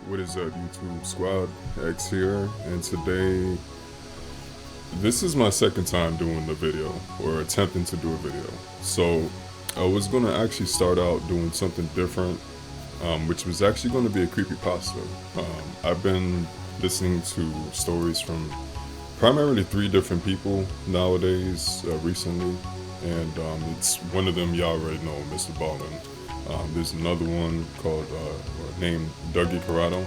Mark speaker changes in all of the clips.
Speaker 1: What is up, YouTube squad? X here, and today, this is my second time doing the video, or attempting to do a video. So, I was gonna actually start out doing something different, which was actually gonna be a creepypasta. I've been listening to stories from primarily three different people nowadays, recently, and it's one of them y'all already know, Mr. Ballin. There's another one called, named Dougie Corrado.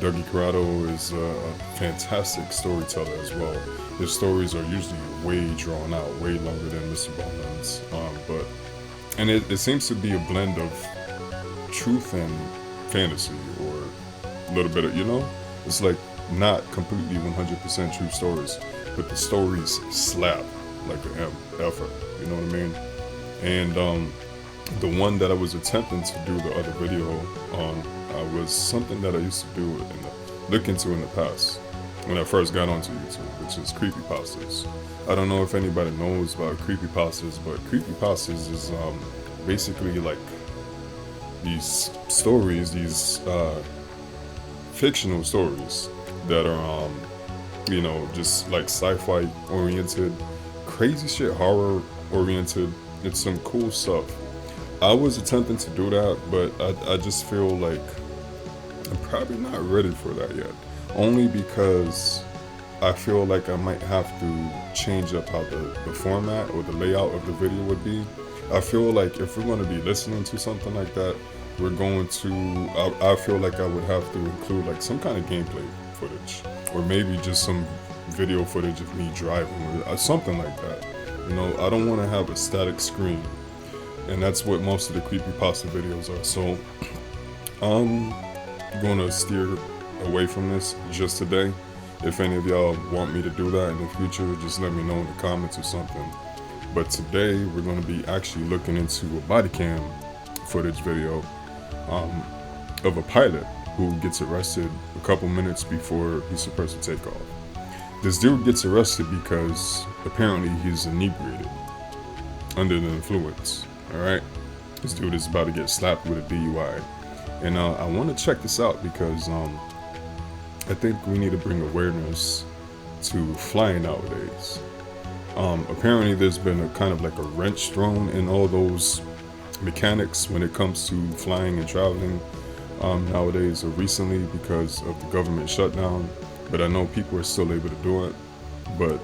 Speaker 1: Dougie Corrado is a fantastic storyteller as well. His stories are usually way drawn out, way longer than Mr. Ballin's. And it seems to be a blend of truth and fantasy, or a little bit of, it's like not completely 100% true stories, but the stories slap like an effort, you know what I mean? And the one that I was attempting to do the other video on was something that I used to do look into in the past when I first got onto YouTube, which is creepypastas. I don't know if anybody knows about creepypastas, but creepypastas is basically like these stories, these fictional stories that are just like sci-fi oriented, crazy shit, horror oriented. It's some cool stuff. I was attempting to do that, but I just feel like I'm probably not ready for that yet. Only because I feel like I might have to change up how the format or the layout of the video would be. I feel like if we're going to be listening to something like that, we're going to, I feel like I would have to include like some kind of gameplay footage, or maybe just some video footage of me driving, or something like that. I don't want to have a static screen. And that's what most of the creepypasta videos are. So I'm gonna steer away from this just today. If any of y'all want me to do that in the future, just let me know in the comments or something. But today we're gonna be actually looking into a body cam footage video of a pilot who gets arrested a couple minutes before he's supposed to take off. This dude gets arrested because apparently he's inebriated, under the influence. Alright, this dude is about to get slapped with a DUI. And I want to check this out because I think we need to bring awareness to flying nowadays. Apparently there's been a kind of like a wrench thrown in all those mechanics when it comes to flying and traveling nowadays, or recently, because of the government shutdown. But I know people are still able to do it. But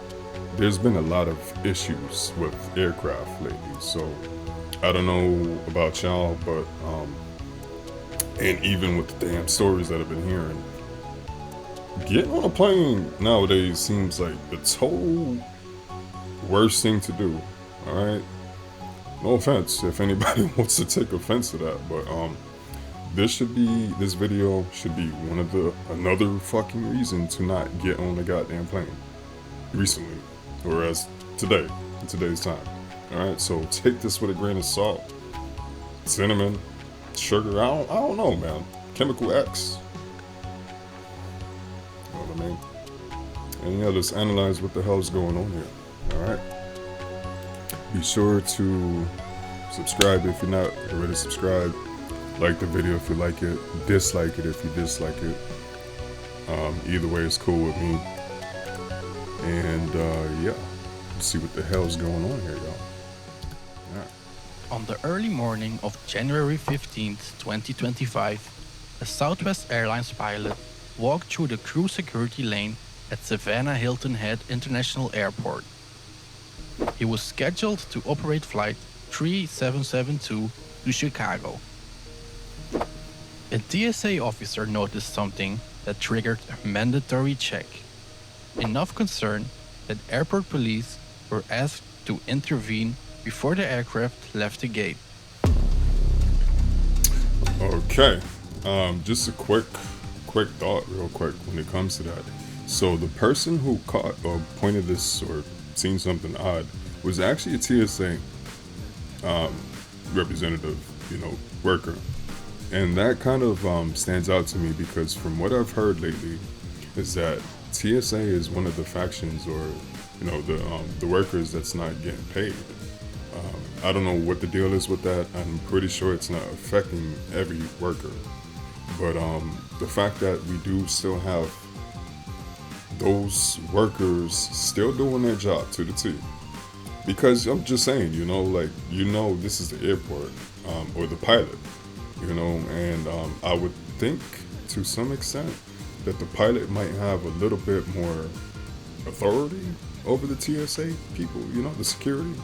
Speaker 1: there's been a lot of issues with aircraft lately, so I don't know about y'all, but and even with the damn stories that I've been hearing, getting on a plane nowadays seems like the total worst thing to do. All right, no offense if anybody wants to take offense to that, but this video should be another fucking reason to not get on the goddamn plane recently, or as today, in today's time. Alright, so take this with a grain of salt. Cinnamon, sugar, I don't know, man. Chemical X. You know what I mean? And yeah, let's analyze what the hell's going on here. Alright? Be sure to subscribe if you're not already subscribed. Like the video if you like it. Dislike it if you dislike it. Either way is cool with me. And yeah, let's see what the hell's going on here, y'all.
Speaker 2: On the early morning of January 15th, 2025, a Southwest Airlines pilot walked through the crew security lane at Savannah Hilton Head International Airport. He was scheduled to operate flight 3772 to Chicago. A TSA officer noticed something that triggered a mandatory check. Enough concern that airport police were asked to intervene before the aircraft left the gate.
Speaker 1: Okay, just a quick thought real quick when it comes to that. So the person who caught or pointed this or seen something odd was actually a TSA representative, worker. And that kind of stands out to me because from what I've heard lately is that TSA is one of the factions, or the workers that's not getting paid. I don't know what the deal is with that. I'm pretty sure it's not affecting every worker. But the fact that we do still have those workers still doing their job to the T. Because I'm just saying, like, this is the airport, or the pilot, and I would think to some extent that the pilot might have a little bit more authority over the TSA people, the security.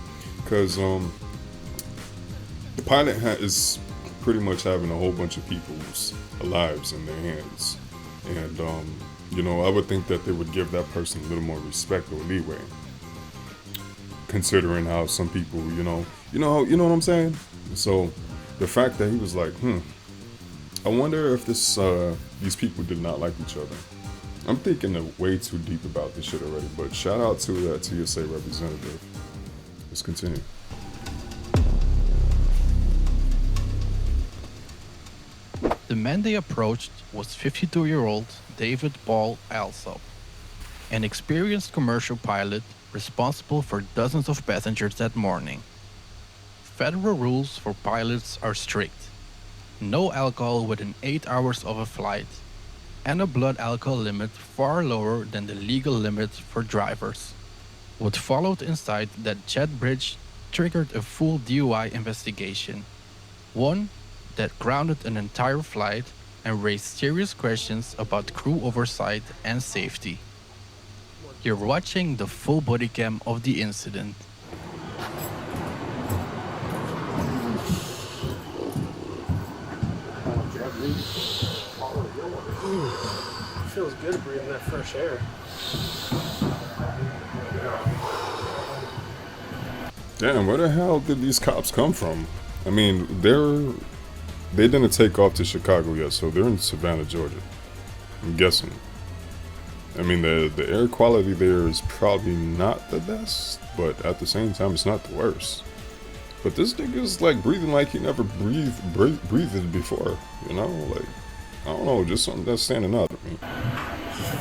Speaker 1: Because the pilot is pretty much having a whole bunch of people's lives in their hands. And, I would think that they would give that person a little more respect or leeway. Considering how some people, you know what I'm saying? So the fact that he was like, I wonder if these people did not like each other. I'm thinking way too deep about this shit already, but shout out to that TSA representative. Let's continue.
Speaker 2: The man they approached was 52-year-old David Paul Alsop, an experienced commercial pilot responsible for dozens of passengers that morning. Federal rules for pilots are strict. No alcohol within 8 hours of a flight, and a blood alcohol limit far lower than the legal limit for drivers. What followed inside that jet bridge triggered a full DUI investigation, one that grounded an entire flight and raised serious questions about crew oversight and safety. You're watching the full body cam of the incident.
Speaker 3: Feels good breathing that fresh air.
Speaker 1: Damn, where the hell did these cops come from? I mean, they didn't take off to Chicago yet, so they're in Savannah, Georgia. I'm guessing. I mean, the air quality there is probably not the best, but at the same time, it's not the worst. But this nigga's like breathing like he never breathed before, Like, I don't know, just something that's standing out to me.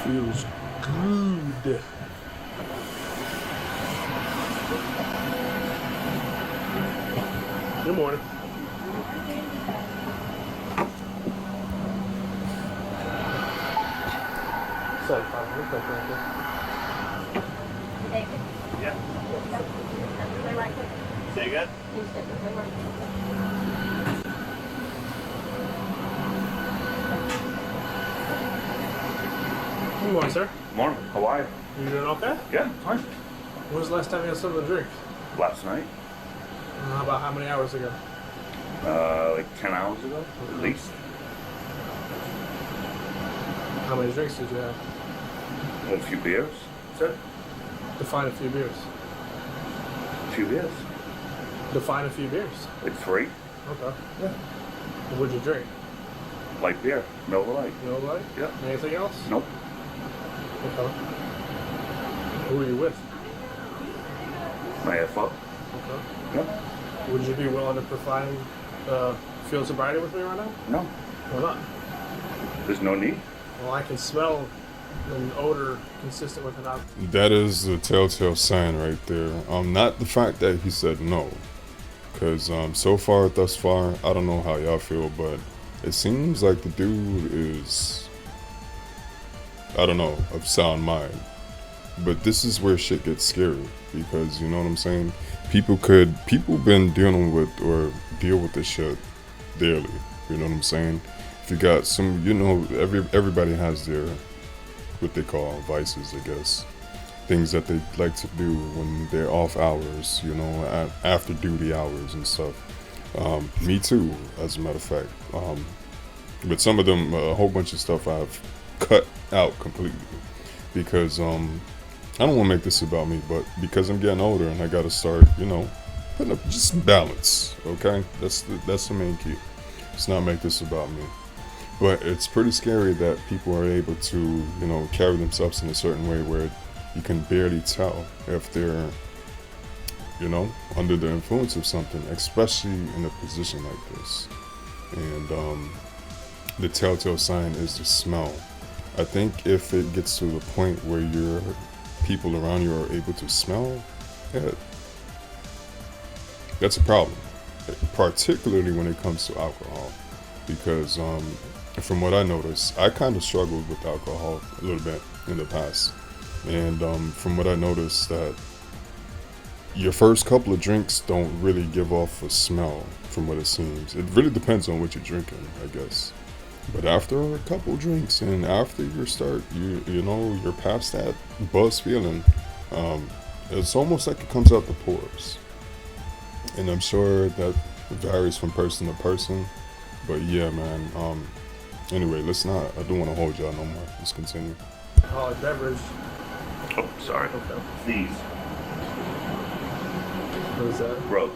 Speaker 3: Feels good. Good morning. Sorry,
Speaker 4: David?
Speaker 3: yeah. Say again? Good morning, sir.
Speaker 5: Morning. How are you?
Speaker 3: You doing okay?
Speaker 5: Yeah, fine.
Speaker 3: When was the last time you had something to drink?
Speaker 5: Last night,
Speaker 3: About how many hours ago?
Speaker 5: like 10 hours ago, at least.
Speaker 3: How many drinks did you have?
Speaker 5: A few beers. That's it.
Speaker 3: Define a few beers.
Speaker 5: A few beers.
Speaker 3: Define a few beers.
Speaker 5: Like 3.
Speaker 3: Okay.
Speaker 5: Yeah.
Speaker 3: What'd you drink?
Speaker 5: Light beer. Miller Lite.
Speaker 3: No light?
Speaker 5: Yeah.
Speaker 3: Anything else?
Speaker 5: Nope.
Speaker 3: Okay. Who are you with?
Speaker 5: My FO.
Speaker 3: Okay.
Speaker 5: Yeah.
Speaker 3: Would you be willing to provide field sobriety with me right now?
Speaker 5: No.
Speaker 3: Why not?
Speaker 5: There's no need.
Speaker 3: Well, I can smell an odor consistent with an alcohol.
Speaker 1: That is the telltale sign right there. Not the fact that he said no, because thus far, I don't know how y'all feel, but it seems like the dude is, I don't know, of sound mind. But this is where shit gets scary, because you know what I'm saying? People been dealing with or deal with this shit daily. You know what I'm saying? If you got some, everybody has their, what they call vices, I guess. Things that they like to do when they're off hours, after duty hours and stuff. Me too, as a matter of fact. But some of them, a whole bunch of stuff I've cut out completely. Because, I don't want to make this about me, but because I'm getting older and I got to start, putting up just balance, okay? That's the main key. Let's not make this about me. But it's pretty scary that people are able to, carry themselves in a certain way where you can barely tell if they're, under the influence of something, especially in a position like this. And the telltale sign is the smell. I think if it gets to the point where your people around you are able to smell it, that's a problem, particularly when it comes to alcohol, because from what I noticed, I kind of struggled with alcohol a little bit in the past. And from what I noticed, that your first couple of drinks don't really give off a smell, from what it seems. It really depends on what you're drinking, I guess. But after a couple drinks and after you're past that buzz feeling, it's almost like it comes out the pores. And I'm sure that varies from person to person. But yeah, man. Anyway, I don't want to hold y'all no more. Let's continue.
Speaker 3: Alcoholic beverage.
Speaker 5: Oh, sorry.
Speaker 3: Okay.
Speaker 5: These.
Speaker 3: What is that?
Speaker 5: Rose.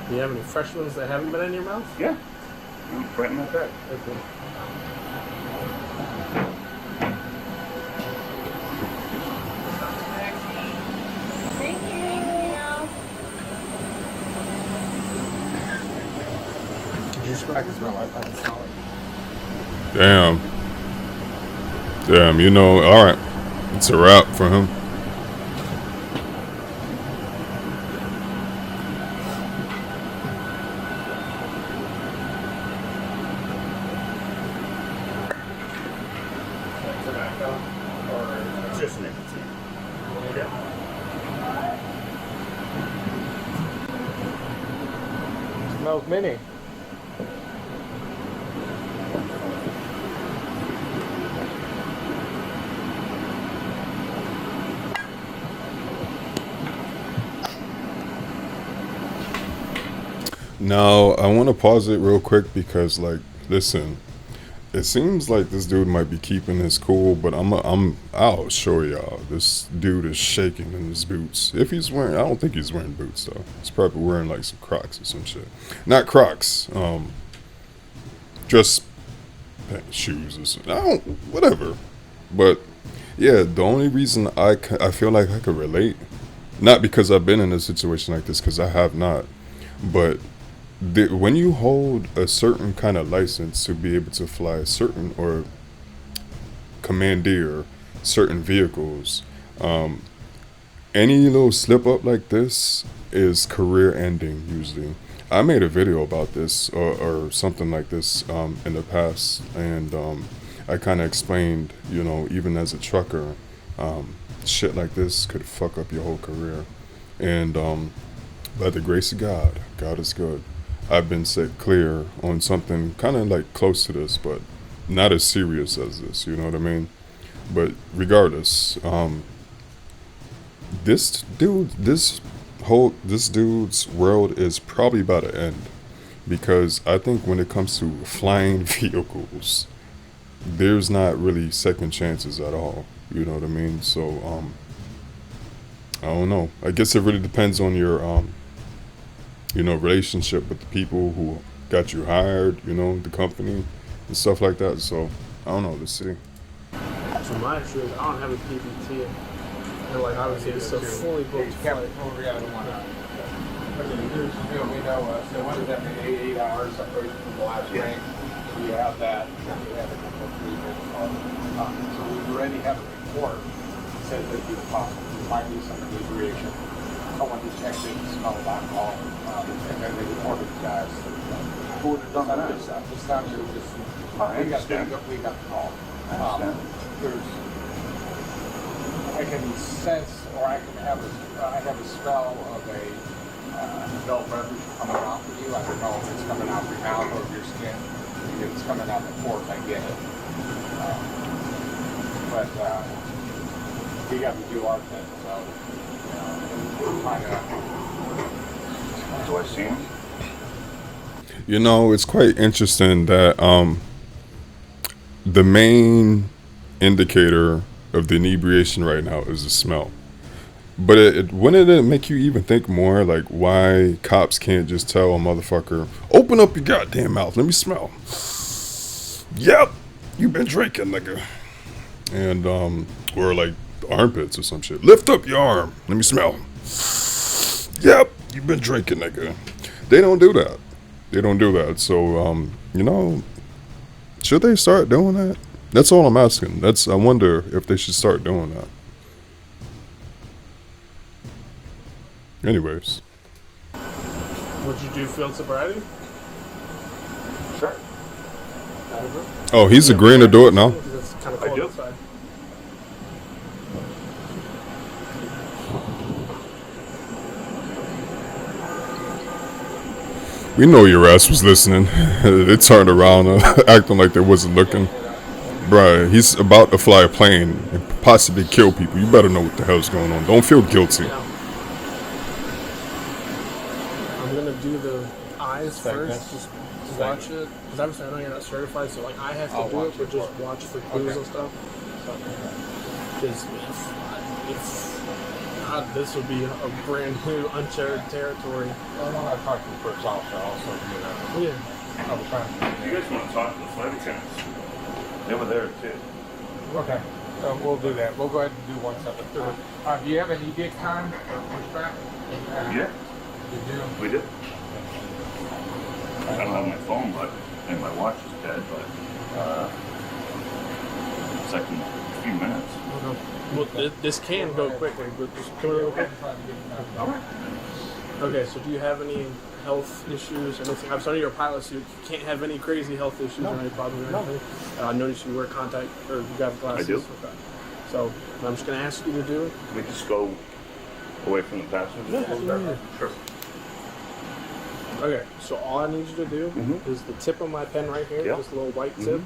Speaker 3: Do you have any fresh ones that haven't been in your mouth?
Speaker 5: Yeah. Right in my bag.
Speaker 3: Okay.
Speaker 1: Damn. Alright. It's a wrap for him.
Speaker 3: Tobacco or
Speaker 5: Just nicotine.
Speaker 3: smells mini.
Speaker 1: Now, I want to pause it real quick because, like, listen, it seems like this dude might be keeping his cool, but I'll show y'all. This dude is shaking in his boots. If he's wearing, I don't think he's wearing boots though. He's probably wearing like some Crocs or some shit. Not Crocs, just shoes or something. Whatever. But yeah, the only reason I feel like I could relate, not because I've been in a situation like this, because I have not, but when you hold a certain kind of license to be able to fly certain or commandeer certain vehicles, any little slip up like this is career ending usually. I made a video about this or something like this in the past, and I kind of explained, even as a trucker, shit like this could fuck up your whole career. And by the grace of God, God is good, I've been set clear on something kind of like close to this, but not as serious as this, you know what I mean? But regardless, this dude's world is probably about to end, because I think when it comes to flying vehicles, there's not really second chances at all, you know what I mean? So I don't know. I guess it really depends on your relationship with the people who got you hired, the company and stuff like that. So I don't know. Let's see.
Speaker 3: So my issue is I don't have a PPT. And like obviously it's a fully booked flight.
Speaker 4: We know, so what does that mean, 8 hours separated from the last rank? We have that, we have a couple of people. So we already have a report that says that the possible might be some inebriation. Someone detected smell of alcohol, and then they reported the guys. Who would have done that? It's not just, we got the call. I can sense, or I have a smell of a adult beverage coming off of you. I don't know if it's coming out of your mouth or your skin. If it's coming out the pores, I get it. But we got to do our thing, so find out.
Speaker 5: Do I see him?
Speaker 1: It's quite interesting that the main indicator of the inebriation right now is the smell. But wouldn't it make you even think more like why cops can't just tell a motherfucker, open up your goddamn mouth, let me smell. Yep, you been drinking, nigga. And or like armpits or some shit. Lift up your arm, let me smell. Yep, you been drinking, nigga. They don't do that. So should they start doing that? That's all I'm asking. I wonder if they should start doing that. Anyways.
Speaker 3: Would you do field sobriety?
Speaker 5: Sure.
Speaker 1: Oh, he's agreeing to do it now.
Speaker 3: Because it's kind of
Speaker 5: I
Speaker 3: cold
Speaker 5: do.
Speaker 3: outside.
Speaker 1: We know your ass was listening. They turned around, acting like they wasn't looking. Bruh, he's about to fly a plane and possibly kill people. You better know what the hell's going on. Don't feel guilty.
Speaker 3: Yeah. I'm gonna do the eyes first. Just watch it. Because obviously I know you're not certified, so like I have to do it, but just watch for clues and stuff. Because if not, this would be a brand new uncharted territory.
Speaker 4: Well, I want to talk to the first officer also, you know.
Speaker 3: Yeah.
Speaker 4: I was trying to.
Speaker 5: You guys want to talk to the flight attendants? They were there too.
Speaker 4: Okay, so we'll do that. We'll go ahead and do one step at a time. Do you have any gig time or pushback?
Speaker 5: Yeah,
Speaker 4: You do?
Speaker 5: we did. I don't have my phone, but and my watch is dead, but it's like in a few minutes.
Speaker 3: Well, this can go quickly, but just come real quick. Okay, so do you have any health issues? Anything? I'm sorry, you're a pilot, so you can't have any crazy health issues or any problems or anything. I noticed you wear contact, or you got glasses.
Speaker 5: I do.
Speaker 3: Okay. So I'm just going to ask you to do it.
Speaker 5: Can we just go away from the passenger?
Speaker 3: Yeah.
Speaker 5: Sure.
Speaker 3: Okay, so all I need you to do is the tip of my pen right here,
Speaker 5: Yeah.
Speaker 3: this little white tip.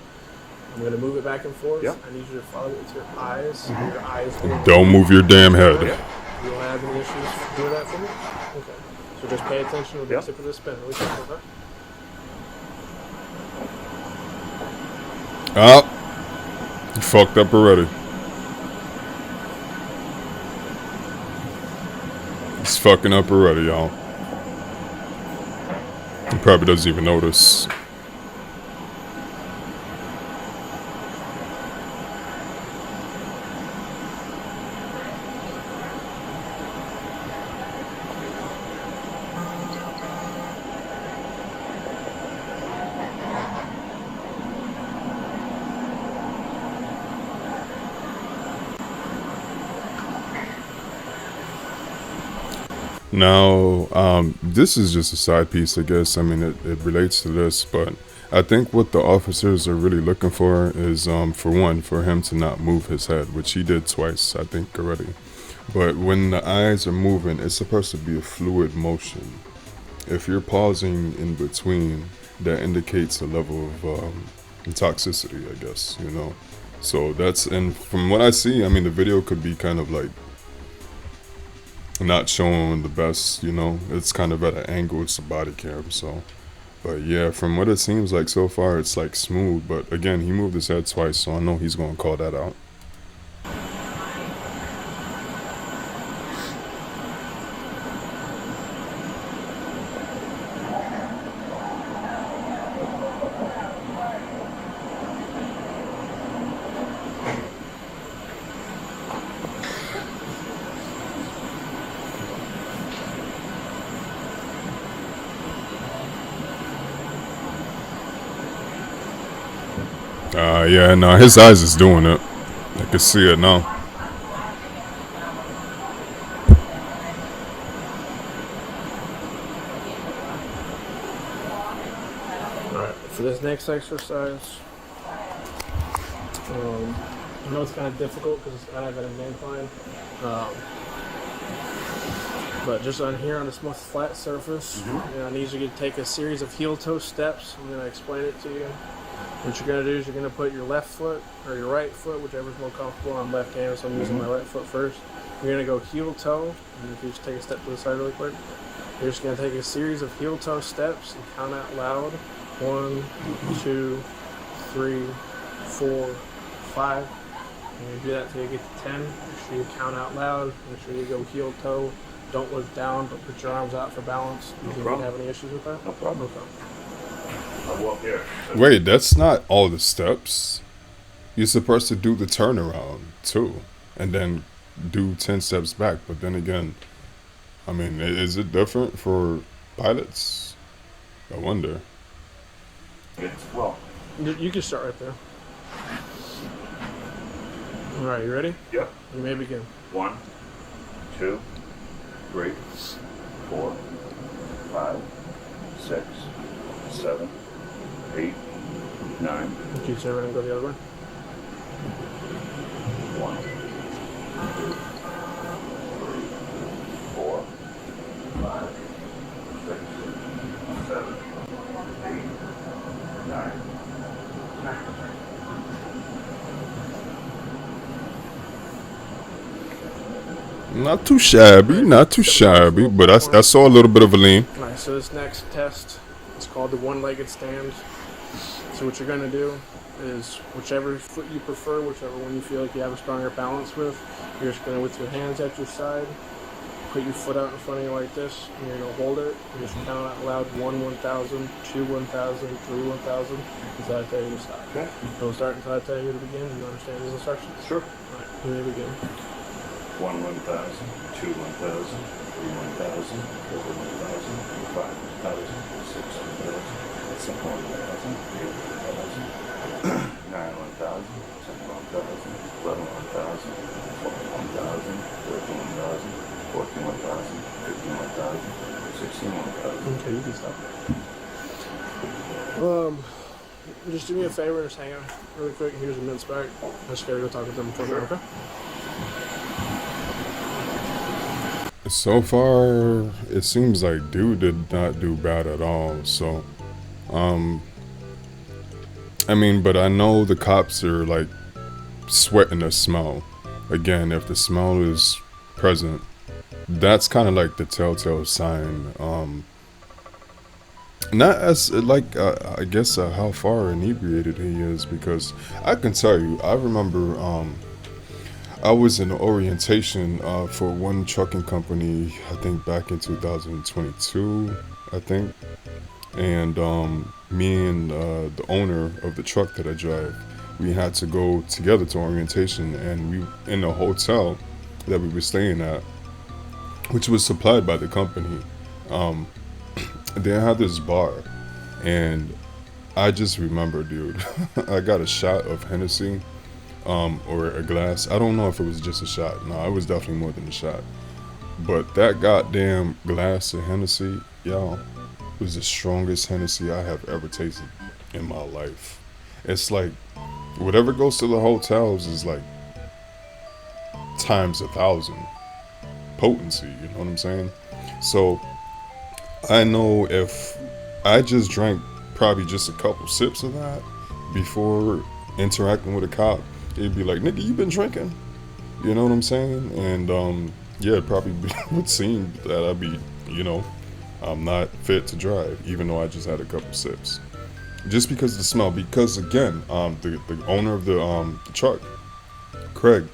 Speaker 3: I'm going to move it back and forth.
Speaker 5: Yeah.
Speaker 3: I need you to follow it with your eyes. Your eyes will
Speaker 1: Don't move your damn head.
Speaker 3: You don't have any issues doing that for me? Okay. So just pay attention to the
Speaker 5: Yeah.
Speaker 3: tip of this pen. Really quick, okay?
Speaker 1: Ah, you fucked up already. He's fucking up already, y'all. He probably doesn't even notice. Now, this is just a side piece, I guess. I mean, it relates to this, but I think what the officers are really looking for is, for one, for him to not move his head, which he did twice, I think, already. But when the eyes are moving, it's supposed to be a fluid motion. If you're pausing in between, that indicates a level of toxicity, I guess, you know. So that's, and from what I see, I mean, the video could be kind of like not showing the best, you know. It's kind of at an angle, it's a body cam, so. But yeah, from what it seems like so far, it's like smooth. But again, he moved his head twice, so I know he's gonna call that out. Yeah, no, his eyes is doing it. I can see it now.
Speaker 3: Alright, for this next exercise, I know it's kind of difficult because it's kind of at an incline. But just on here on this most flat surface, I need you to take a series of heel-toe steps. I'm going to explain it to you. What you're going to do is you're going to put your left foot or your right foot, whichever's more comfortable. I'm left-handed, so I'm using my right foot first. You're going to go heel-toe, and if you just take a step to the side really quick, you're just going to take a series of heel-toe steps and count out loud. 1, 2, 3, 4, 5. And you do that until you get to 10. Make sure you count out loud. Make sure you go heel-toe. Don't look down, but put your arms out for balance.
Speaker 5: No
Speaker 3: Do you
Speaker 5: problem.
Speaker 3: have any issues with that?
Speaker 5: No problem.
Speaker 3: Okay.
Speaker 5: I'll walk here.
Speaker 1: Wait, that's not all the steps. You're supposed to do the turnaround too, and then do 10 steps back. But then again, I mean, is it different for pilots? I wonder.
Speaker 5: It's, well,
Speaker 3: You can start right there. All right, you ready?
Speaker 5: yep.
Speaker 3: You may begin.
Speaker 5: 1, 2, 3, 4, 5, 6, 7, 8, 9.
Speaker 3: Can you turn around and go the other way?
Speaker 5: 1, 2, 3, 4, 5, 6, 7, 8, 9.
Speaker 1: Not too shabby, not too shabby, but I saw a little bit of a lean.
Speaker 3: Alright, so this next test is called the one-legged stand. So what you're going to do is whichever foot you prefer, whichever one you feel like you have a stronger balance with, you're just going to, with your hands at your side, put your foot out in front of you like this, and you're going to hold it, and just count out loud 1, 1,000, 2, 1,000, 3, 1,000, until I tell you to stop.
Speaker 5: Okay.
Speaker 3: Don't start until I tell you to begin. Do you understand these instructions?
Speaker 5: Sure.
Speaker 3: Alright, you may begin.
Speaker 5: 1, 1,000, 2, 1,000, 3, 1,000, 4, 1,000, 5, 1,000, 6, 1,000, 7, 1,000, 8, 1,000, 9, 1,000, 10, 1,000, 11, 1,000, 12, 1,000, 13, 1,000, 14, 1,000, 15, 1,000, 16, 1,000.
Speaker 3: Okay, you can stop. Just do me a favor, just hang on really quick. Here's a mince back. I just gotta go talk with them for a minute, okay?
Speaker 1: So far, it seems like dude did not do bad at all. So, I mean, but I know the cops are like sweating the smell. Again, if the smell is present, that's kind of like the telltale sign. Not as like I guess how far inebriated he is, because I can tell you, I remember I was in orientation for one trucking company, I think back in 2022, I think. And me and the owner of the truck that I drive, we had to go together to orientation, and we in the hotel that we were staying at, which was supplied by the company. They had this bar, and I just remember, dude, I got a shot of Hennessy. Or a glass. I don't know if it was just a shot. No, it was definitely more than a shot. But that goddamn glass of Hennessy, y'all, was the strongest Hennessy I have ever tasted in my life. It's like whatever goes to the hotels is like times 1,000 potency. You know what I'm saying? So I know if I just drank probably just a couple sips of that before interacting with a cop, it'd be like, nigga, you been drinking? You know what I'm saying? And yeah, it probably would seem that I'd be, you know, I'm not fit to drive, even though I just had a couple sips. Just because of the smell. Because again, the owner of the truck, Craig,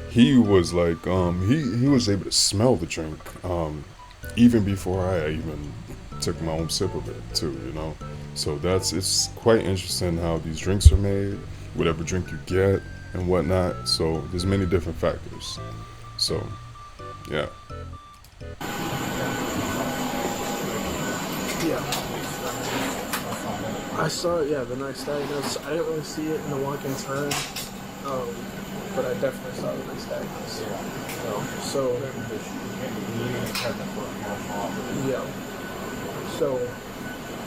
Speaker 1: he was like, he was able to smell the drink, even before I even took my own sip of it too, you know. So it's quite interesting how these drinks are made, whatever drink you get and whatnot. So there's many different factors. So yeah.
Speaker 3: Yeah. I saw it, yeah, the next day. I didn't really see it in the walk-in turn, but I definitely saw it the next day. So yeah. So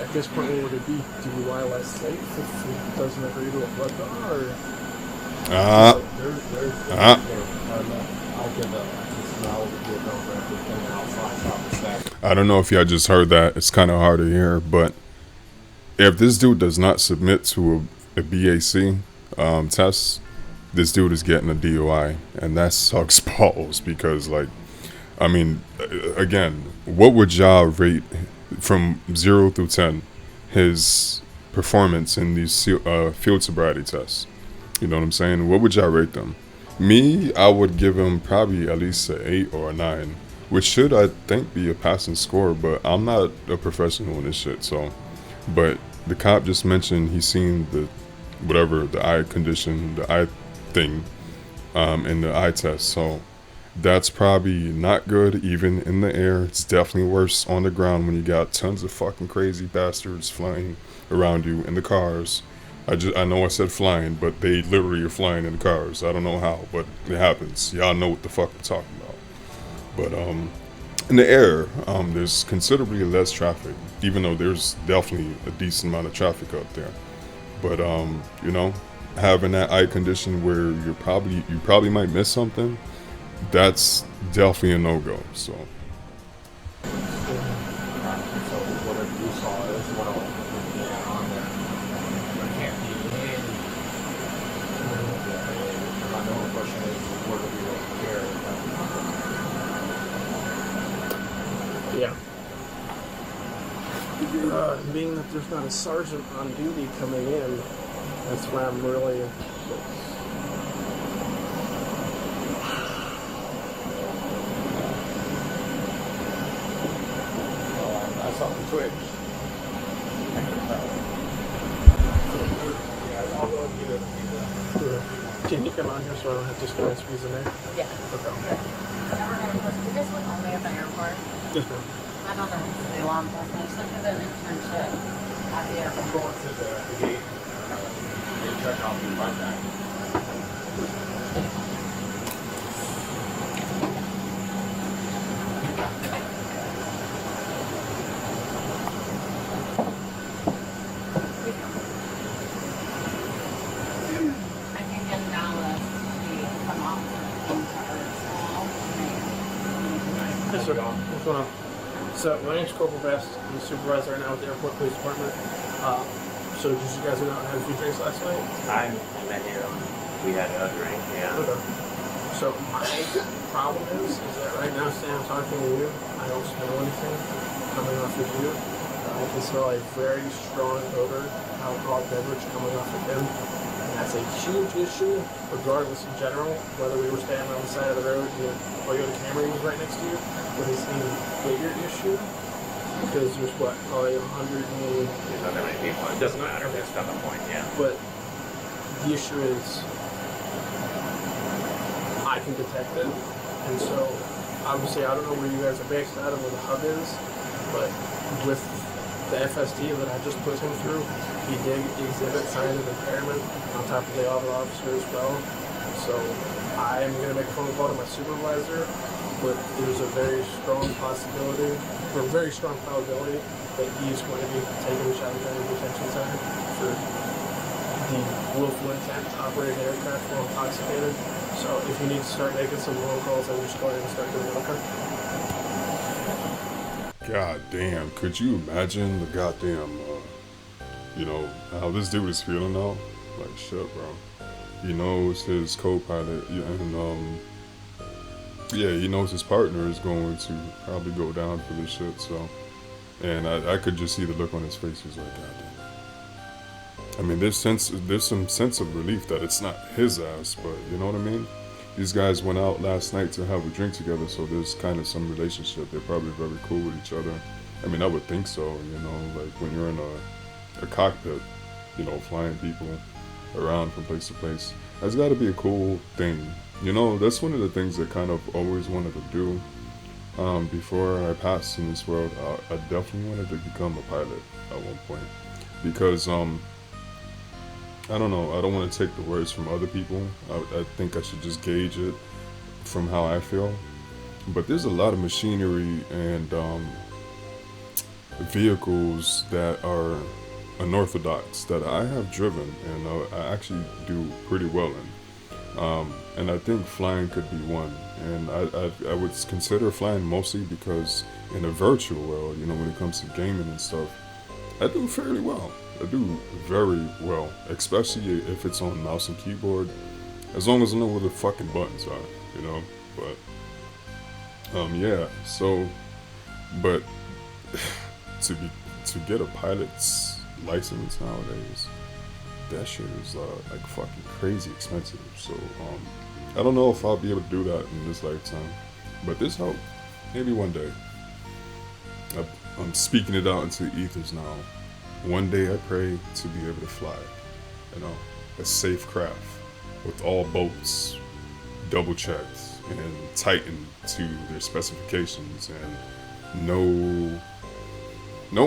Speaker 3: at this point, what would it be? DUI less safe if it doesn't agree to a blood draw, or?
Speaker 1: I don't know if y'all just heard that. It's kind of hard to hear, but if this dude does not submit to a BAC test, this dude is getting a DUI, and that sucks balls. Because, like, I mean, again, what would y'all rate from 0 through 10 his performance in these field sobriety tests? You know what I'm saying? What would y'all rate them? Me, I would give him probably at least an 8 or a 9, which should, I think, be a passing score, but I'm not a professional in this shit. So, but the cop just mentioned he's seen the eye condition, the eye thing, in the eye test. So that's probably not good even in the air. It's definitely worse on the ground when you got tons of fucking crazy bastards flying around you in the cars. I know I said flying, but they literally are flying in the cars. I don't know how, but it happens. Y'all know what the fuck I'm talking about. But in the air, there's considerably less traffic, even though there's definitely a decent amount of traffic up there. But you know, having that eye condition where you probably might miss something, that's definitely a no-go. So
Speaker 4: So whatever you saw is what I'll put on there. There can't be any. My only question is where do we really care?
Speaker 3: Yeah. Being that there's not a sergeant on duty coming in, that's why I'm really.
Speaker 4: I saw the Twitch. Yeah, I'll go and get it.
Speaker 3: Can you come on here so I don't have to squeeze in there?
Speaker 6: Yeah.
Speaker 3: Okay.
Speaker 6: Is this one only at the airport?
Speaker 3: Yes, ma'am.
Speaker 6: I don't know if it's the alarm test. I just looked at an internship at the
Speaker 4: I'm
Speaker 6: airport.
Speaker 4: going to the gate. Get check out and right back.
Speaker 6: I can get an analyze to come off the
Speaker 3: Yes, sir. What's going on? So, my name's Corporal Best. I'm the supervisor right now with the Airport Police Department. So, did you guys go out and have a few drinks last night?
Speaker 7: I met here. We had a drink, yeah.
Speaker 3: Okay. So, my problem is that right now, Sam, I'm talking to you, I don't smell anything coming off of you. I can smell a very strong odor, alcoholic beverage coming off of him. And that's a huge issue, regardless in general, whether we were standing on the side of the road and Toyota Camry was right next to you, but it's an even bigger issue because there's what, probably 100 and...
Speaker 7: There's not that many people. It doesn't matter. That's not the point, yeah.
Speaker 3: But the issue is I can detect it, and so obviously I don't know where you guys are based out of, where the hub is, but with the FST that I just put him through, he did exhibit signs of impairment on top of the other officer as well. So I am going to make a phone call to my supervisor, but there's a very strong possibility, or a very strong probability, that he is going to be taken to Child Training Detention Center for the willful intent to operate an aircraft while intoxicated. So if you need to start making some roll calls, I will just go ahead and start doing it, okay?
Speaker 1: God damn, could you imagine the goddamn, you know, how this dude is feeling now? Like, shit, bro. He knows his co-pilot, and, yeah, he knows his partner is going to probably go down for this shit, so. And I could just see the look on his face. He's like, God damn. I mean, there's some sense of relief that it's not his ass, but you know what I mean? These guys went out last night to have a drink together, so there's kind of some relationship. They're probably very cool with each other. I mean, I would think so, you know, like when you're in a cockpit, you know, flying people around from place to place. That's got to be a cool thing. You know, that's one of the things I kind of always wanted to do. Before I passed in this world, I definitely wanted to become a pilot at one point. Because, I don't know, I don't want to take the words from other people. I think I should just gauge it from how I feel. But there's a lot of machinery and vehicles that are unorthodox that I have driven and I actually do pretty well in. And I think flying could be one. And I would consider flying mostly because in a virtual world, you know, when it comes to gaming and stuff, I do fairly well. I do very well, especially if it's on mouse and keyboard, as long as I know where the fucking buttons are, you know. But yeah, so, but to get a pilot's license nowadays, that shit is like fucking crazy expensive. So I don't know if I'll be able to do that in this lifetime, but this hope, maybe one day. I'm speaking it out into the ethers now. One day I pray to be able to fly, you know, a safe craft with all boats double checked and tightened to their specifications and no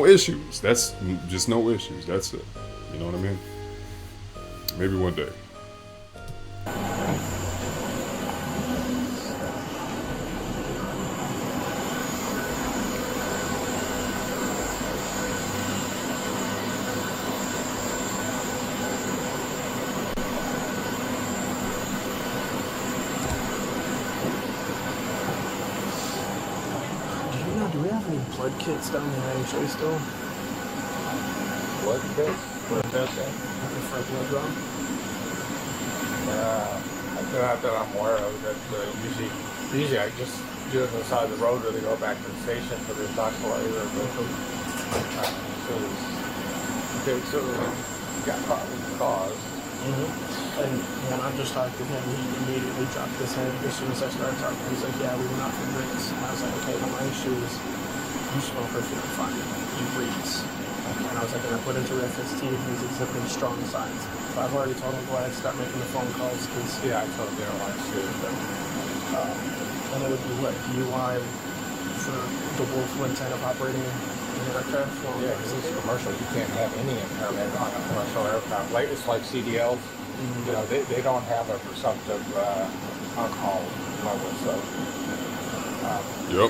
Speaker 1: issues. That's just no issues. That's it. You know what I mean? Maybe one day.
Speaker 3: blood kits down there. I can show you still.
Speaker 4: Blood kits?
Speaker 3: Blood kits. Looking for a blood draw.
Speaker 4: Not that I'm aware of. That usually I just do it on the side of the road, or they go back to the station for their doctor. So got caught with the cause.
Speaker 3: And when I just talked to him, he immediately dropped his head as soon as I started talking. He's like, yeah, we went out for drinks. And I was like, okay, well, my issue is you smoke or feel fine. You breathe. And I was like, and I put into reference to you, he's exhibiting strong signs. So I've already told him, go ahead, start making the phone calls, because
Speaker 4: Yeah, I told them they don't want to shoot them.
Speaker 3: and it would be what, DUI for the willful intent of operating an aircraft? Well,
Speaker 4: Yeah, because it's commercial. You can't have any impairment on a commercial aircraft. Like it's like CDLs. You know, they don't have a presumptive alcohol level. So
Speaker 1: Yep.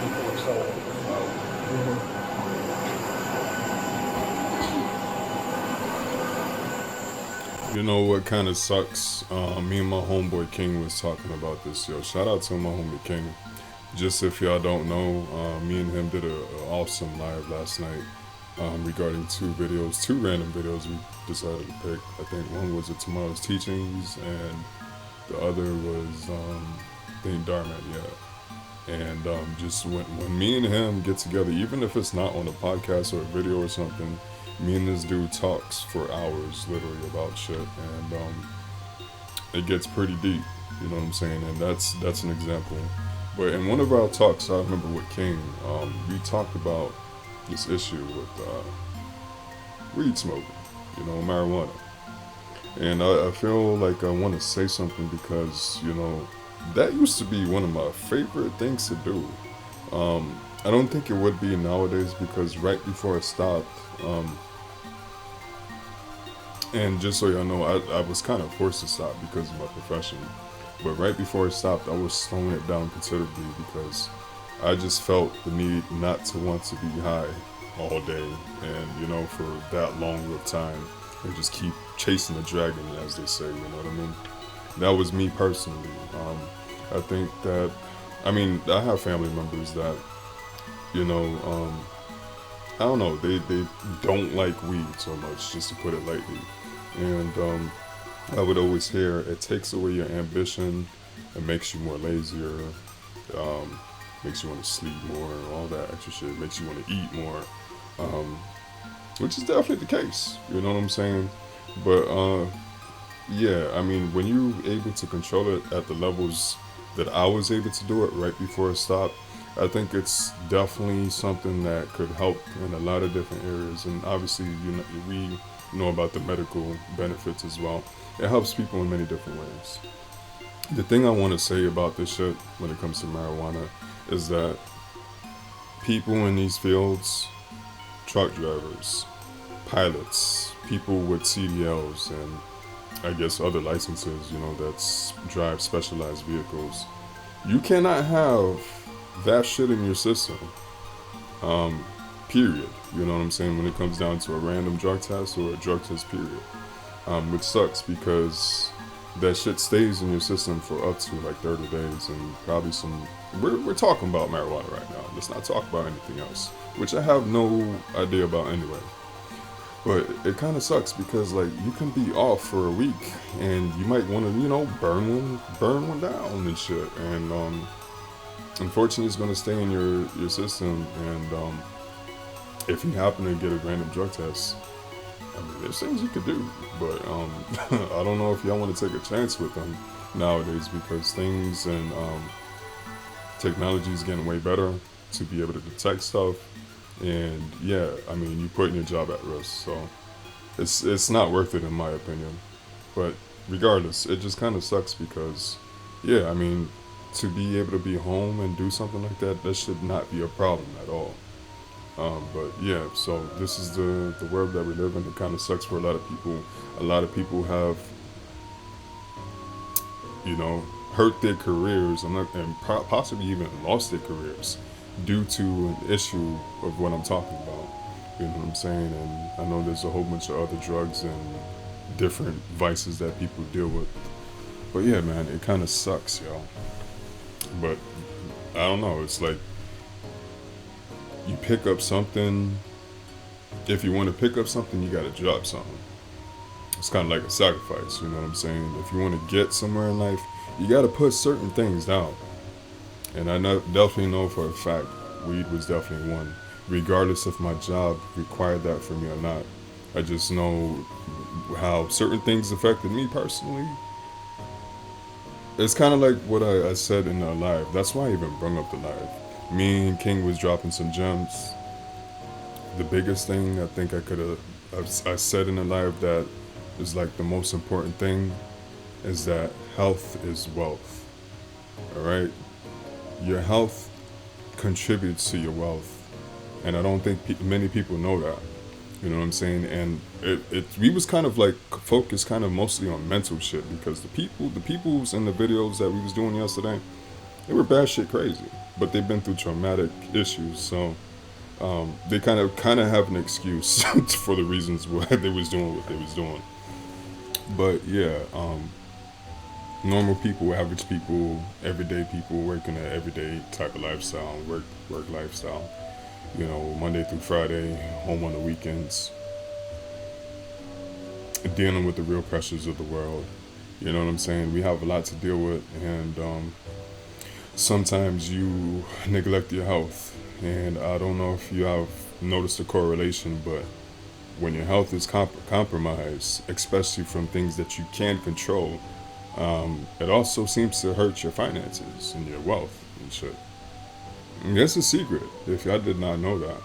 Speaker 4: people are so
Speaker 1: You know what kind of sucks? Me and my homeboy King was talking about this. Yo, shout out to my homie King. Just if y'all don't know, me and him did a awesome live last night regarding two random videos we decided to pick. I think one was of Tomorrow's Teachings, and the other was I think Dharma, yeah. And just when me and him get together, even if it's not on a podcast or a video or something, me and this dude talks for hours literally about shit, and it gets pretty deep, you know what I'm saying? And that's an example. But in one of our talks, I remember with King, we talked about this issue with weed smoking, you know, marijuana. And I feel like I want to say something because, you know, that used to be one of my favorite things to do. I don't think it would be nowadays, because right before I stopped, and just so y'all know, I was kind of forced to stop because of my profession. But right before I stopped, I was slowing it down considerably because I just felt the need not to want to be high all day and, you know, for that long of time, and just keep chasing the dragon, as they say, you know what I mean? That was me personally. I think that, I mean, I have family members that, you know, I don't know, they don't like weed so much, just to put it lightly. And I would always hear, it takes away your ambition, it makes you more lazier, makes you want to sleep more, and all that extra shit, makes you want to eat more, which is definitely the case, you know what I'm saying? But yeah, I mean, when you're able to control it at the levels that I was able to do it right before I stopped, I think it's definitely something that could help in a lot of different areas. And obviously, you know, we know about the medical benefits as well. It helps people in many different ways. The thing I want to say about this shit when it comes to marijuana is that people in these fields, truck drivers, pilots, people with CDLs, and I guess other licenses, you know, that's drive specialized vehicles, you cannot have that shit in your system, period. You know what I'm saying? When it comes down to a random drug test or a drug test, period. Which sucks because that shit stays in your system for up to like 30 days, and probably we're talking about marijuana right now. Let's not talk about anything else, which I have no idea about anyway. But it kind of sucks because, like, you can be off for a week and you might want to, you know, burn one down and shit. And unfortunately, it's going to stay in your system. And if you happen to get a random drug test, I mean, there's things you could do. But I don't know if y'all want to take a chance with them nowadays, because things and technology is getting way better to be able to detect stuff. And yeah, I mean, you're putting your job at risk, so it's not worth it in my opinion. But regardless, it just kind of sucks because, yeah, I mean, to be able to be home and do something like that should not be a problem at all. But yeah, so this is the world that we live in. It kind of sucks for a lot of people. A lot of people have, you know, hurt their careers and possibly even lost their careers due to an issue of what I'm talking about. You know what I'm saying? And I know there's a whole bunch of other drugs and different vices that people deal with. But yeah, man, it kind of sucks, yo. But I don't know. It's like you pick up something. If you want to pick up something, you got to drop something. It's kind of like a sacrifice, you know what I'm saying? If you want to get somewhere in life, you got to put certain things down. And I definitely know for a fact, weed was definitely one. Regardless if my job required that for me or not. I just know how certain things affected me personally. It's kind of like what I said in the live. That's why I even brought up the live. Me and King was dropping some gems. The biggest thing I think I said in the live that is like the most important thing is that health is wealth. All right? Your health contributes to your wealth. And I don't think many people know that. You know what I'm saying? And we was kind of like focused kind of mostly on mental shit because the peoples in the videos that we was doing yesterday, they were bad shit crazy. But they've been through traumatic issues, so they kind of have an excuse for the reasons why they was doing what they was doing. But yeah, normal people, average people, everyday people working an everyday type of lifestyle, work lifestyle. You know, Monday through Friday, home on the weekends, dealing with the real pressures of the world. You know what I'm saying? We have a lot to deal with, and sometimes you neglect your health. And I don't know if you have noticed a correlation, but when your health is compromised, especially from things that you can't control, it also seems to hurt your finances and your wealth and shit. And that's a secret, if y'all did not know that.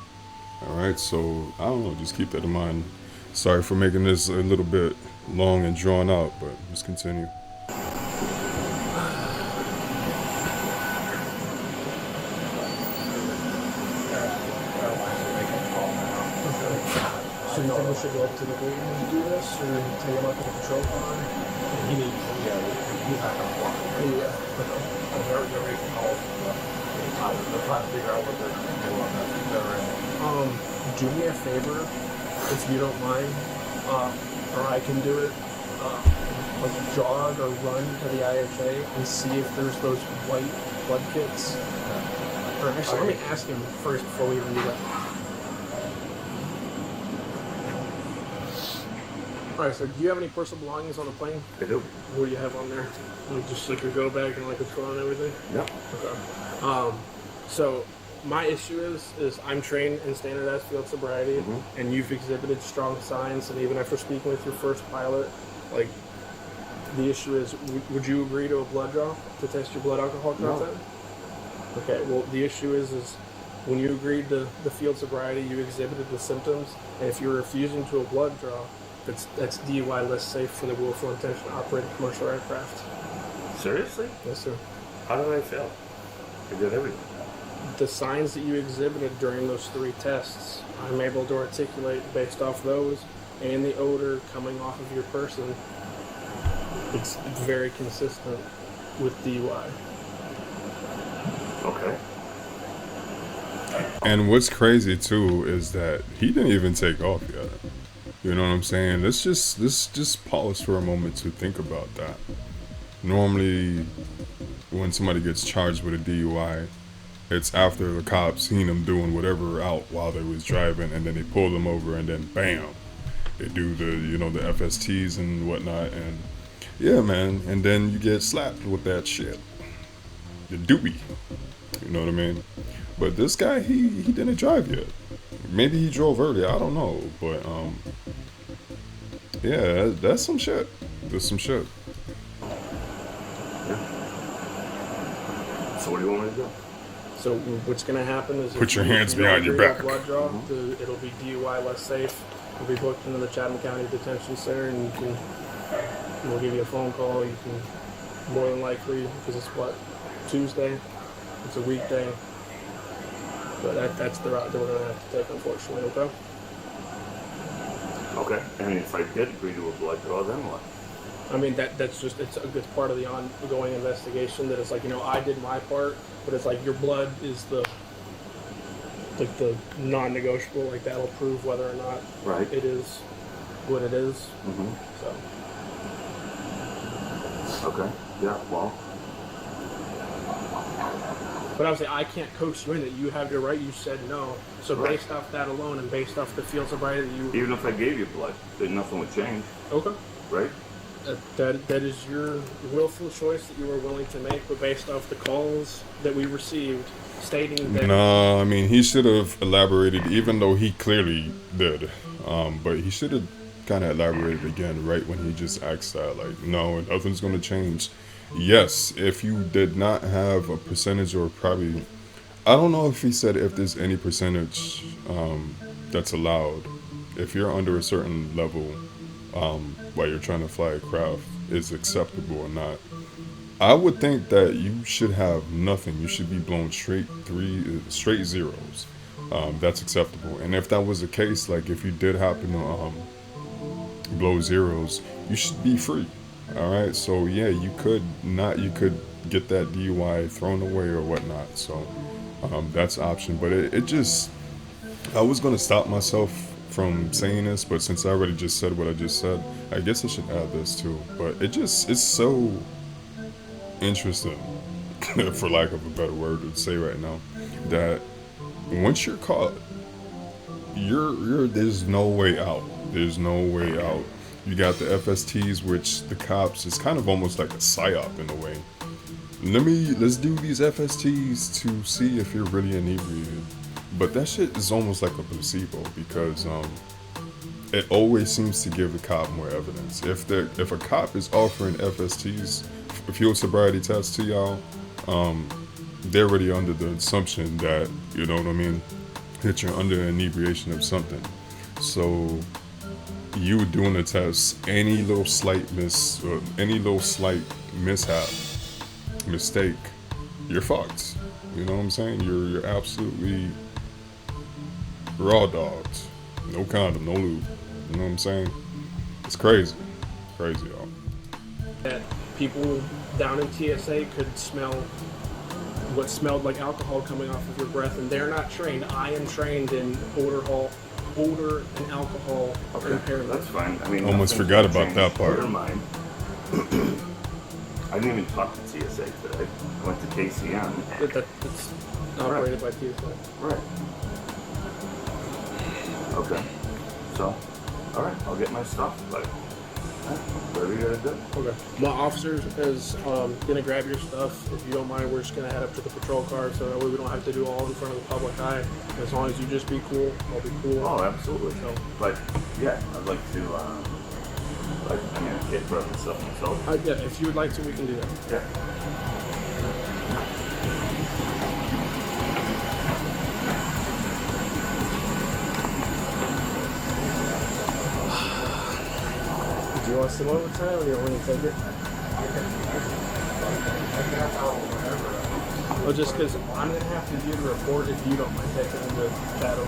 Speaker 1: Alright, so I don't know, just keep that in mind. Sorry for making this a little bit long and drawn out, but let's continue.
Speaker 3: So you think we should go up to the gate and do this, or take him up to the control car?
Speaker 4: He needs, he's not gonna walk.
Speaker 3: Yeah.
Speaker 4: They're making calls. They're trying to figure out what they're doing.
Speaker 3: Do me a favor, if you don't mind, or I can do it, like jog or run to the IHA and see if there's those white blood kits. Or actually, let me ask him first before we even do that. Alright, so do you have any personal belongings on the plane?
Speaker 5: I do.
Speaker 3: What do you have on there? Like just like your go bag and like a phone and everything?
Speaker 5: Yeah.
Speaker 3: Okay. So my issue is I'm trained in standardized field sobriety, and you've exhibited strong signs, and even after speaking with your first pilot, like the issue is, would you agree to a blood draw to test your blood alcohol content? No. Okay. Well, the issue is when you agreed to the field sobriety, you exhibited the symptoms, and if you're refusing to a blood draw, that's DUI less safe for the willful intention to operate a commercial aircraft.
Speaker 5: Seriously?
Speaker 3: Yes, sir.
Speaker 5: How did I fail? I did everything.
Speaker 3: The signs that you exhibited during those 3 tests, I'm able to articulate based off those and the odor coming off of your person. It's very consistent with DUI.
Speaker 5: Okay.
Speaker 1: And what's crazy too is that he didn't even take off yet. You know what I'm saying? Let's just pause for a moment to think about that. Normally, when somebody gets charged with a DUI, it's after the cops seen them doing whatever out while they was driving, and then they pull them over, and then bam, they do the the FSTs and whatnot, and yeah, man, and then you get slapped with that shit, the doobie. You know what I mean? But this guy, he didn't drive yet. Maybe he drove early. I don't know, but yeah, that's some shit. That's some shit.
Speaker 5: So what do you want me to do?
Speaker 3: So what's going to happen is
Speaker 1: Put your hands
Speaker 3: if you don't
Speaker 1: behind your
Speaker 3: agree to
Speaker 1: back.
Speaker 3: Blood draw, it'll be DUI less safe. You'll be booked into the Chatham County Detention Center, and we'll give you a phone call. You can more than likely, because it's Tuesday. It's a weekday. But that's the route that we're going to have to take, unfortunately, okay?
Speaker 5: Okay. And if I did agree to a blood draw, then what?
Speaker 3: I mean, that's just, it's part of the ongoing investigation that it's like, I did my part, but it's like your blood is the like the non-negotiable, like that'll prove whether or not
Speaker 5: Right.
Speaker 3: it is what it is.
Speaker 5: Mm-hmm.
Speaker 3: So,
Speaker 5: Okay. Yeah. Well.
Speaker 3: but obviously I can't coach you in it. You have your right. You said no. So
Speaker 5: Right.
Speaker 3: based off that alone, and based off the field sobriety that you
Speaker 5: Even if I gave you blood, then nothing would change,
Speaker 3: okay.
Speaker 5: right?
Speaker 3: That is your willful choice that you were willing to make, but based off the calls that we received stating that
Speaker 1: No, I mean, he should have elaborated, even though he clearly did. But he should have kind of elaborated again right when he just asked that, like, no, nothing's going to change. Yes, if you did not have a percentage, or probably, I don't know if he said if there's any percentage that's allowed. If you're under a certain level while you're trying to fly a craft, is acceptable or not. I would think that you should have nothing. You should be blown straight straight zeros. That's acceptable. And if that was the case, like if you did happen to blow zeros, you should be free. All right. So yeah, you could get that DUI thrown away or whatnot. So that's an option. But it just, I was gonna stop myself from saying this, but since I already just said what I just said, I guess I should add this too. But it's so interesting, for lack of a better word to say right now, that once you're caught, you're there's no way out. There's no way out. You got the FSTs, which the cops is kind of almost like a psyop in a way. Let's do these FSTs to see if you're really inebriated. But that shit is almost like a placebo, because it always seems to give the cop more evidence. If a cop is offering FSTs, field sobriety tests to y'all, they're already under the assumption that, you know what I mean, that you're under inebriation of something. So you doing the test, any little slight mishap, mistake, you're fucked. You know what I'm saying? You're absolutely raw dogs. No condom, no lube. You know what I'm saying? It's crazy. Crazy, y'all.
Speaker 3: that people down in TSA could smell what smelled like alcohol coming off of your breath, and they're not trained. I am trained in odor and alcohol impairment.
Speaker 5: That's fine. I mean,
Speaker 1: Almost
Speaker 5: nothing's
Speaker 1: forgot
Speaker 5: gonna
Speaker 1: about
Speaker 5: change
Speaker 1: that part.
Speaker 5: your mind. I didn't even talk to TSA today. I went to KCM.
Speaker 3: That's operated by TSA.
Speaker 5: Right. Okay. So, all right, I'll get my stuff. But whatever you gotta do.
Speaker 3: Okay. My officer is gonna grab your stuff. If you don't mind, we're just gonna head up to the patrol car, so that way we don't have to do all in front of the public eye. As long as you just be cool, I'll be cool.
Speaker 5: Oh, absolutely.
Speaker 3: So,
Speaker 5: But yeah, I'd like to communicate for myself.
Speaker 3: yeah, if you would like to, we can do that.
Speaker 5: Yeah.
Speaker 3: Do you want some overtime, or you want me to take it? Well, just because I'm going to have to do the report if you don't mind taking him to shadow,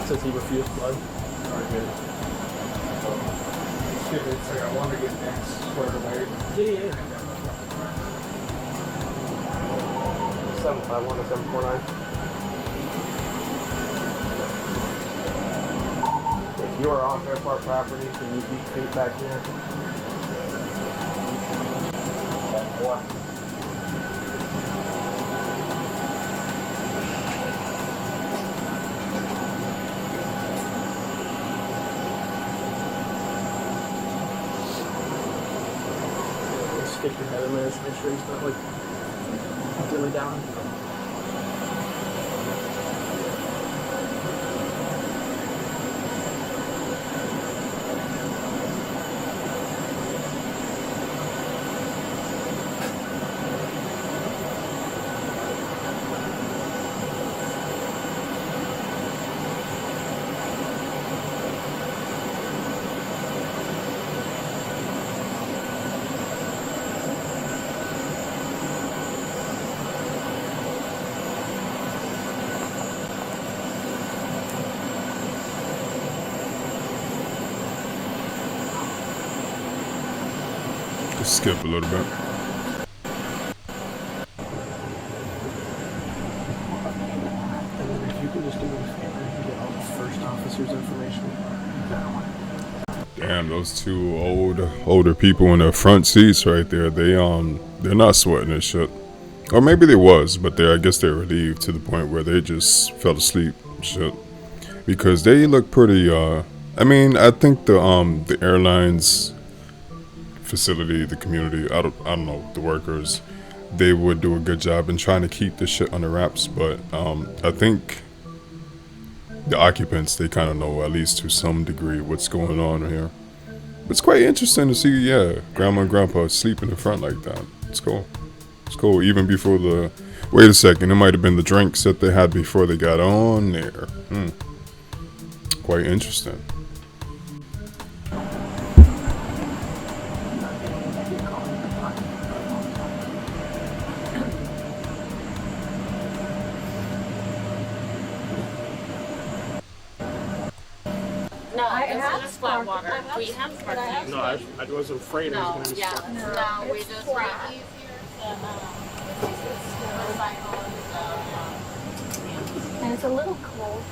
Speaker 3: since he refused blood.
Speaker 4: It's like I want to get things squared away.
Speaker 3: Yeah. 751 to 749. If you are on Fairpark property, can you keep feet back here? What? Stick your head in there, just make sure he's not like dilly down.
Speaker 1: Just skip a little bit.
Speaker 3: And then if you
Speaker 1: Damn, those two older people in the front seats right there, they're not sweating and shit. Or maybe they was, but I guess they're relieved to the point where they just fell asleep and shit. Because they look pretty I mean, I think the airlines facility, the community, I don't know, the workers, they would do a good job in trying to keep this shit under wraps, but I think the occupants, they kind of know, at least to some degree, what's going on here. It's quite interesting to see, yeah, grandma and grandpa sleep in the front like that. It's cool. It's cool. Even before the... Wait a second, it might have been the drinks that they had before they got on there. Quite interesting.
Speaker 6: No, this is flat water. We have sparkling.
Speaker 3: No, I wasn't afraid it was going to be
Speaker 6: Yeah,
Speaker 3: sparkling.
Speaker 6: no, we just make it easier to recycle and stuff. Yeah.
Speaker 8: And it's a little cold.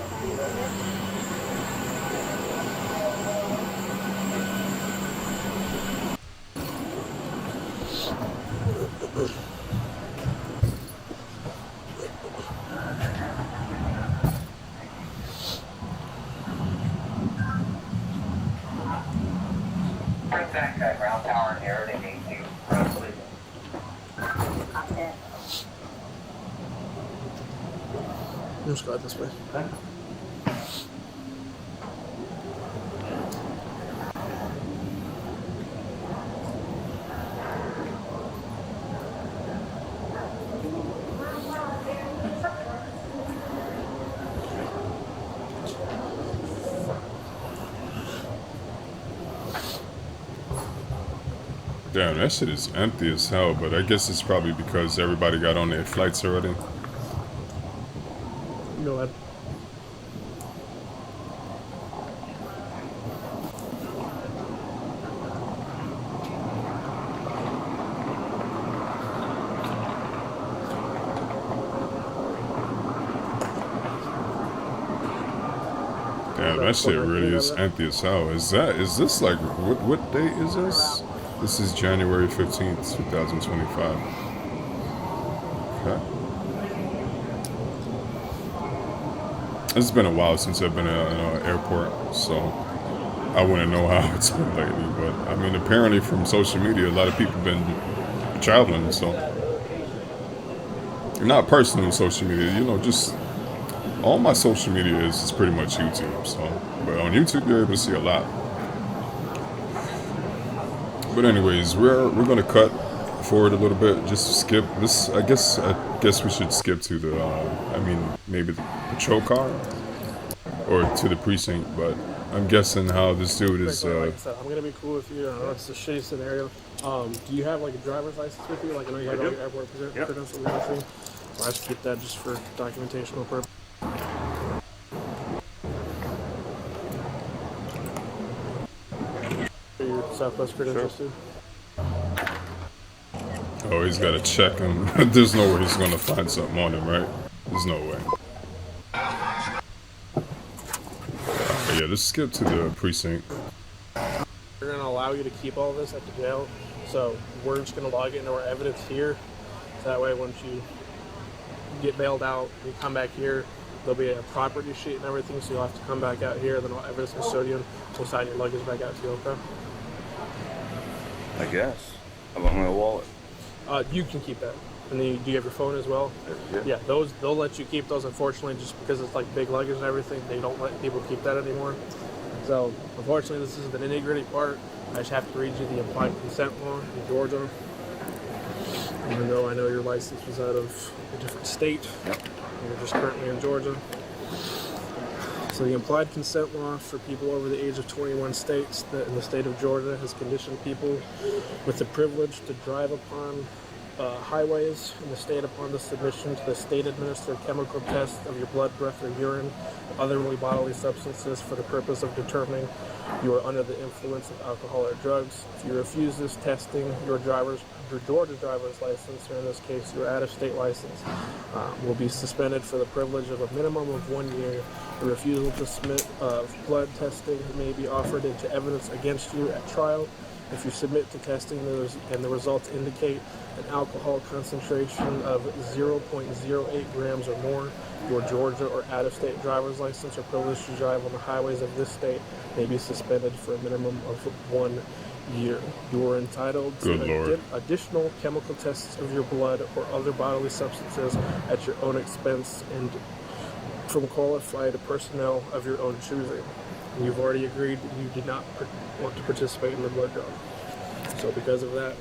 Speaker 9: Bring back that ground tower here, they need to please.
Speaker 3: Let's go out this way.
Speaker 1: Damn, that shit is empty as hell, but I guess it's probably because everybody got on their flights already.
Speaker 3: You know what?
Speaker 1: Damn, that shit really is empty as hell. Is this like, what date is this? This is January 15th, 2025. Okay. It's been a while since I've been in an airport, so I wouldn't know how it's been lately. But I mean, apparently from social media, a lot of people have been traveling, so. Not personal social media, you know, just all my social media is pretty much YouTube, so. But on YouTube, you're able to see a lot. But anyways, we're gonna cut forward a little bit, just skip this. I guess we should skip to the I mean, maybe the patrol car or to the precinct, but I'm guessing how this dude is
Speaker 3: Like I said, I'm gonna be cool with you. I know it's a shitty scenario. Do you have like a driver's license with you? Like I know you have all your airport credentials and everything. So I just keep that just for documentational purposes. Your Southwest credentials too.
Speaker 1: Oh, he's got to check him. There's no way he's going to find something on him, right? There's no way. But yeah, let's skip to the precinct.
Speaker 3: We're going to allow you to keep all this at the jail. So we're just going to log it into our evidence here. So that way once you get bailed out, you come back here, there'll be a property sheet and everything. So you'll have to come back out here. Then our evidence custodian will sign your luggage back out to you, okay?
Speaker 5: I guess. How about my wallet?
Speaker 3: You can keep that. And then do you have your phone as well? Yeah, those they'll let you keep those. Unfortunately, just because it's like big luggage and everything, they don't let people keep that anymore. So unfortunately, this is the nitty-gritty part. I just have to read you the implied consent law in Georgia. Even though I know your license was out of a different state, you're just currently in Georgia. So the implied consent law for people over the age of 21 states that in the state of Georgia has conditioned people with the privilege to drive upon highways in the state upon the submission to the state-administered chemical test of your blood, breath, or urine, other bodily substances for the purpose of determining you are under the influence of alcohol or drugs. If you refuse this testing, your Georgia driver's license, or in this case your out-of-state license, will be suspended for the privilege of a minimum of 1 year. The refusal to submit blood testing may be offered into evidence against you at trial. If you submit to testing and the results indicate an alcohol concentration of 0.08 grams or more, your Georgia or out-of-state driver's license or privilege to drive on the highways of this state may be suspended for a minimum of 1 year. You are entitled to additional chemical tests of your blood or other bodily substances at your own expense and from qualified personnel of your own choosing. You've already agreed that you did not want to participate in the blood draw. So because of that,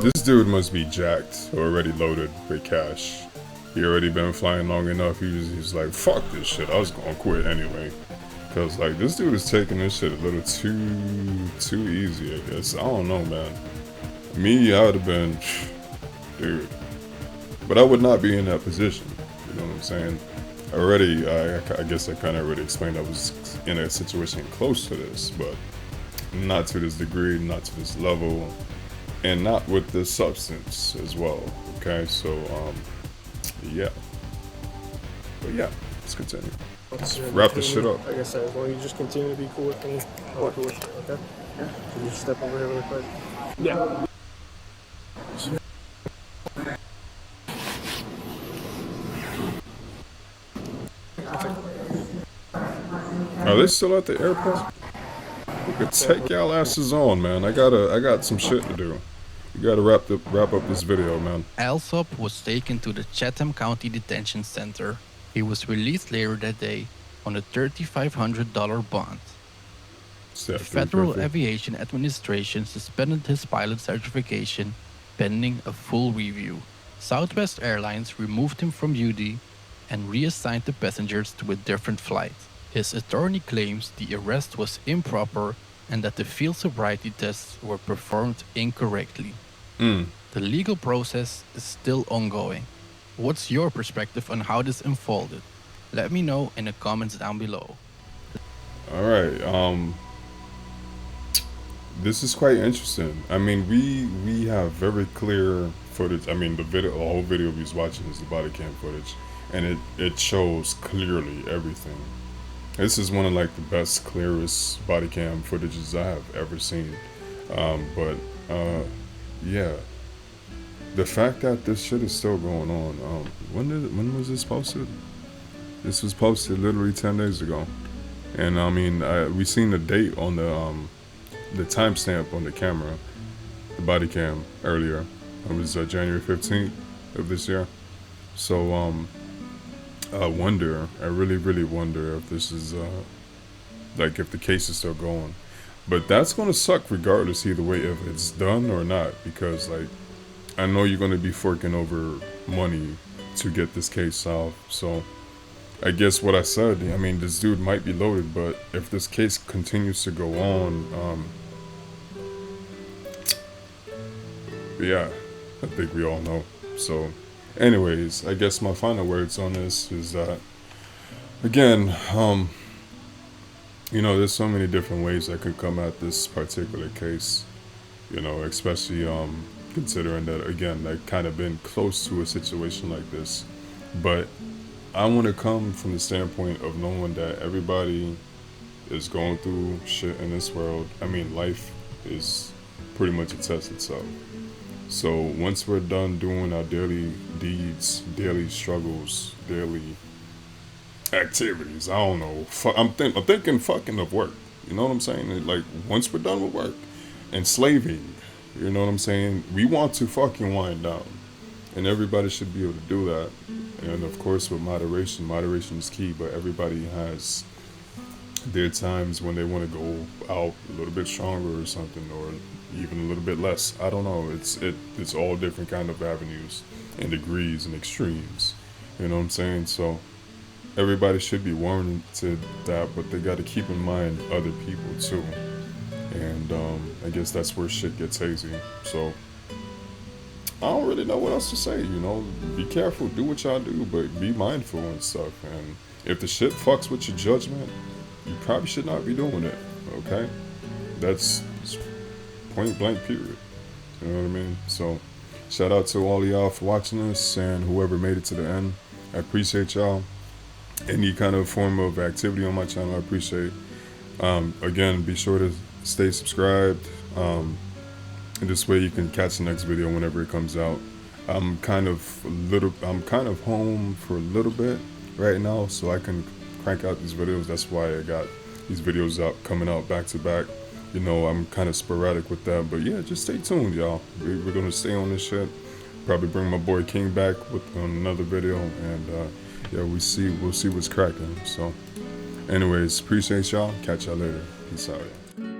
Speaker 1: this dude must be jacked, already loaded with cash. He already been flying long enough. He's like, fuck this shit. I was gonna quit anyway. Cause like this dude is taking this shit a little too easy, I guess. I don't know, man. Me, I would have been, dude. But I would not be in that position. You know what I'm saying? Already, I guess I kind of already explained I was in a situation close to this, but not to this degree, not to this level, and not with this substance as well. Okay, so yeah. But yeah, let's continue. Let's wrap this shit up.
Speaker 3: Like I said, as long as you just continue to be cool with me, I'll be cool with you, okay? Yeah. Can you just step over here really quick? Yeah.
Speaker 1: Are they still at the airport? We could take y'all asses on, man. I got some shit to do. You gotta wrap up this video, man.
Speaker 2: Alsop was taken to the Chatham County Detention Center. He was released later that day on a $3,500 bond. The Federal Aviation Administration suspended his pilot certification pending a full review. Southwest Airlines removed him from duty and reassigned the passengers to a different flight. His attorney claims the arrest was improper and that the field sobriety tests were performed incorrectly. The legal process is still ongoing. What's your perspective on how this unfolded? Let me know in the comments down below.
Speaker 1: Alright, this is quite interesting. I mean, we have very clear footage. I mean, the whole video we was watching is the body cam footage, and it shows clearly everything. This is one of like the best, clearest body cam footages I have ever seen. Yeah, the fact that this shit is still going on. When was this posted? This was posted literally 10 days ago, and I mean, we seen the date on the timestamp on the camera, the body cam earlier. It was January 15th of this year. So I really wonder if this is like if the case is still going. But that's gonna suck regardless either way if it's done or not, because like I know you're gonna be forking over money to get this case solved. So I guess what I said, I mean, this dude might be loaded, but if this case continues to go on, yeah, I think we all know. So anyways, I guess my final words on this is that, again, you know, there's so many different ways I could come at this particular case, you know, especially considering that, again, I've kind of been close to a situation like this. But I want to come from the standpoint of knowing that everybody is going through shit in this world. I mean, life is pretty much a test itself. So once we're done doing our daily deeds, daily struggles, daily activities, I don't know. I'm thinking fucking of work. You know what I'm saying? Like once we're done with work and slaving, you know what I'm saying? We want to fucking wind down, and everybody should be able to do that. And of course, with moderation, moderation is key. But everybody has their times when they want to go out a little bit stronger or something, or even a little bit less. I don't know. It's all different kind of avenues and degrees and extremes. You know what I'm saying? So everybody should be warranted that, but they got to keep in mind other people too. And I guess that's where shit gets hazy. So I don't really know what else to say. You know, be careful, do what y'all do, but be mindful and stuff. And if the shit fucks with your judgment, you probably should not be doing it. Okay, that's point blank period. You know what I mean? So shout out to all of y'all for watching this, and whoever made it to the end, I appreciate y'all. Any kind of form of activity on my channel, I appreciate. Again, be sure to stay subscribed. And this way you can catch the next video whenever it comes out. I'm kind of home for a little bit right now, so I can crank out these videos. That's why I got these videos coming out back to back. You know, I'm kind of sporadic with that, but yeah, just stay tuned, y'all. We're gonna stay on this shit. Probably bring my boy King back on another video, and yeah, we'll see what's cracking. So anyways, appreciate y'all. Catch y'all later. Peace out.